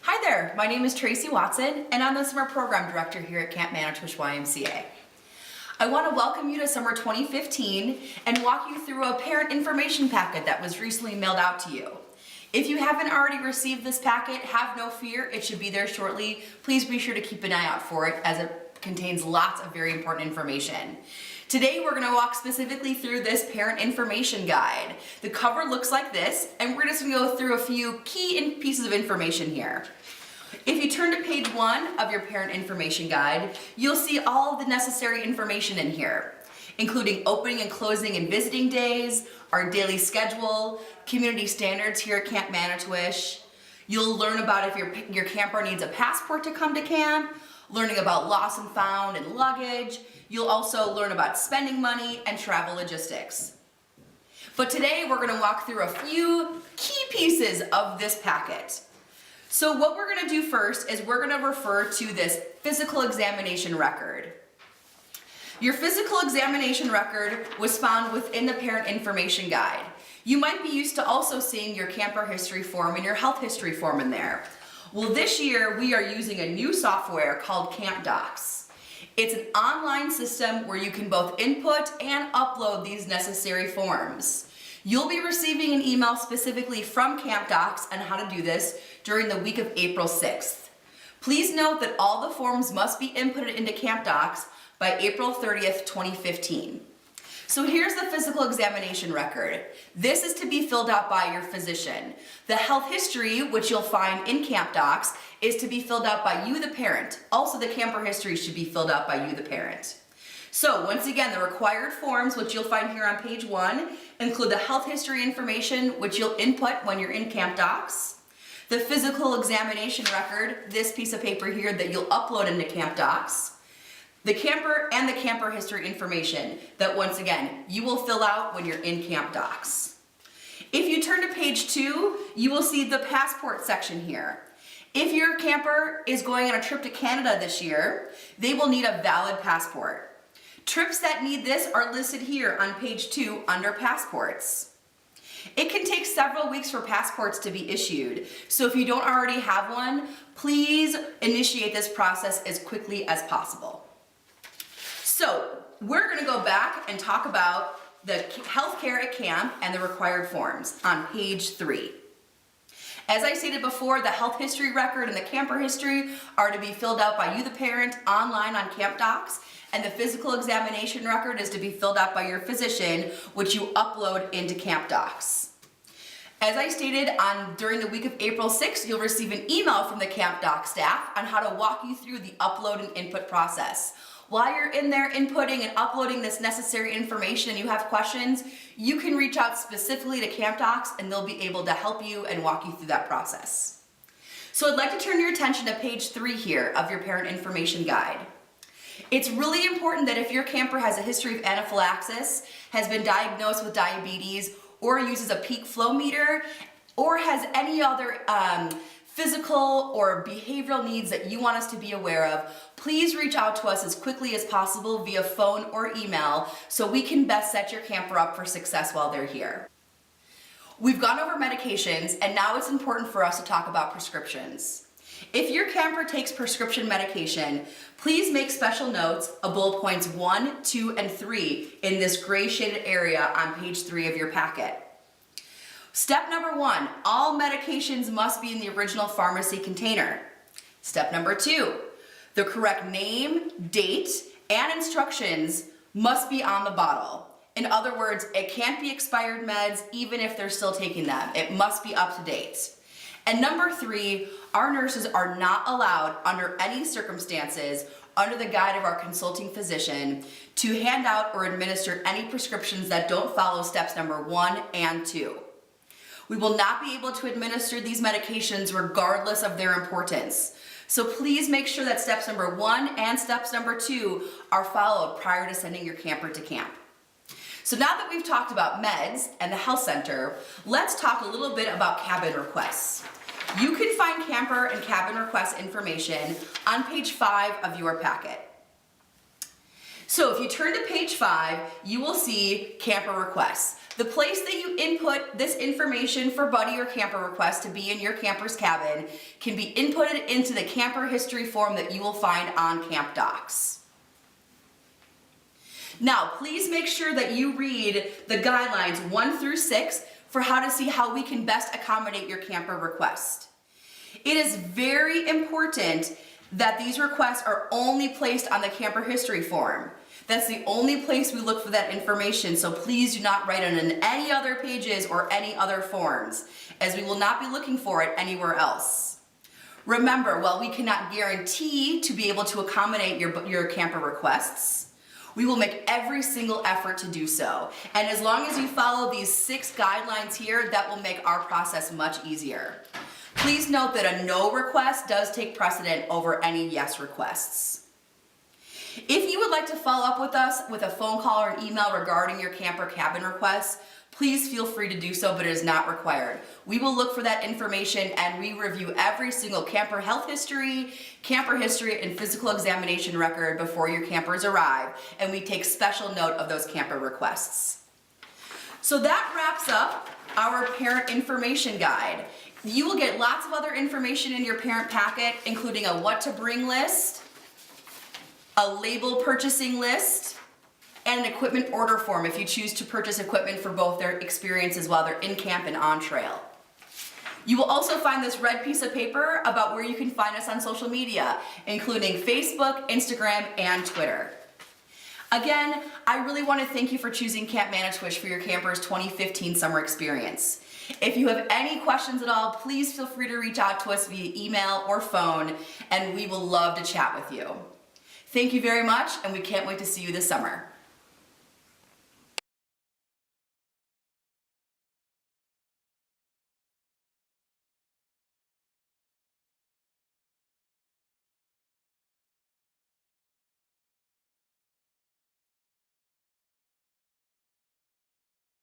Hi there, my name is Tracy Watson, and I'm the Summer Program Director here at Camp Manitowish YMCA. I want to welcome you to Summer 2015 and walk you through a parent information packet that was recently mailed out to you. If you haven't already received this packet, have no fear, it should be there shortly. Please be sure to keep an eye out for it as it contains lots of very important information. Today we're going to walk specifically through this parent information guide. The cover looks like this, and we're just going to go through a few key pieces of information here. If you turn to page 1 of your parent information guide, you'll see all of the necessary information in here, including opening and closing and visiting days, our daily schedule, community standards here at Camp Manitowish. You'll learn about if your camper needs a passport to come to camp, learning about lost and found and luggage. You'll also learn about spending money and travel logistics. But today we're going to walk through a few key pieces of this packet. So what we're going to do first is we're going to refer to this physical examination record. Your physical examination record was found within the parent information guide. You might be used to also seeing your camper history form and your health history form in there. Well, this year we are using a new software called Camp Docs. It's an online system where you can both input and upload these necessary forms. You'll be receiving an email specifically from Camp Docs on how to do this during the week of April 6th. Please note that all the forms must be inputted into Camp Docs by April 30th, 2015. So here's the physical examination record. This is to be filled out by your physician. The health history, which you'll find in Camp Docs, is to be filled out by you, the parent. Also, the camper history should be filled out by you, the parent. So once again, the required forms, which you'll find here on page 1, include the health history information, which you'll input when you're in Camp Docs, the physical examination record, this piece of paper here that you'll upload into Camp Docs, the camper and the camper history information that once again, you will fill out when you're in Camp Docs. If you turn to page 2, you will see the passport section here. If your camper is going on a trip to Canada this year, they will need a valid passport. Trips that need this are listed here on page 2 under passports. It can take several weeks for passports to be issued, so if you don't already have one, please initiate this process as quickly as possible. So we're going to go back and talk about the healthcare at camp and the required forms on page 3. As I stated before, the health history record and the camper history are to be filled out by you, the parent, online on Camp Docs, and the physical examination record is to be filled out by your physician, which you upload into Camp Docs. As I stated, during the week of April 6th, you'll receive an email from the Camp Docs staff on how to walk you through the upload and input process. While you're in there inputting and uploading this necessary information and you have questions, you can reach out specifically to Camp Docs and they'll be able to help you and walk you through that process. So I'd like to turn your attention to page 3 here of your parent information guide. It's really important that if your camper has a history of anaphylaxis, has been diagnosed with diabetes, or uses a peak flow meter, or has any other physical or behavioral needs that you want us to be aware of, please reach out to us as quickly as possible via phone or email so we can best set your camper up for success while they're here. We've gone over medications, and now it's important for us to talk about prescriptions. If your camper takes prescription medication, please make special notes of bullet points 1, 2, and 3 in this gray shaded area on page 3 of your packet. Step number 1, all medications must be in the original pharmacy container. Step number 2, the correct name, date, and instructions must be on the bottle. In other words, it can't be expired meds even if they're still taking them. It must be up to date. And number 3, our nurses are not allowed under any circumstances, under the guide of our consulting physician, to hand out or administer any prescriptions that don't follow steps number 1 and 2. We will not be able to administer these medications regardless of their importance. So please make sure that steps number 1 and steps number 2 are followed prior to sending your camper to camp. So now that we've talked about meds and the health center, let's talk a little bit about cabin requests. You can find camper and cabin request information on page 5 of your packet. So if you turn to page 5, you will see camper requests. The place that you input this information for buddy or camper request to be in your camper's cabin can be inputted into the camper history form that you will find on Camp Docs. Now, please make sure that you read the guidelines 1 through 6 for how to see how we can best accommodate your camper request. It is very important that these requests are only placed on the camper history form. That's the only place we look for that information, so please do not write it in any other pages or any other forms, as we will not be looking for it anywhere else. Remember, while we cannot guarantee to be able to accommodate your camper requests, we will make every single effort to do so. And as long as you follow these 6 guidelines here, that will make our process much easier. Please note that a no request does take precedent over any yes requests. If you would like to follow up with us with a phone call or an email regarding your camper cabin requests, please feel free to do so, but it is not required. We will look for that information and we review every single camper health history, camper history, and physical examination record before your campers arrive, and we take special note of those camper requests. So that wraps up our parent information guide. You will get lots of other information in your parent packet, including a what to bring list, a label purchasing list, and an equipment order form if you choose to purchase equipment for both their experiences while they're in camp and on trail. You will also find this red piece of paper about where you can find us on social media, including Facebook, Instagram, and Twitter. Again, I really want to thank you for choosing Camp Manitowish for your camper's 2015 summer experience. If you have any questions at all, please feel free to reach out to us via email or phone, and we will love to chat with you. Thank you very much, and we can't wait to see you this summer.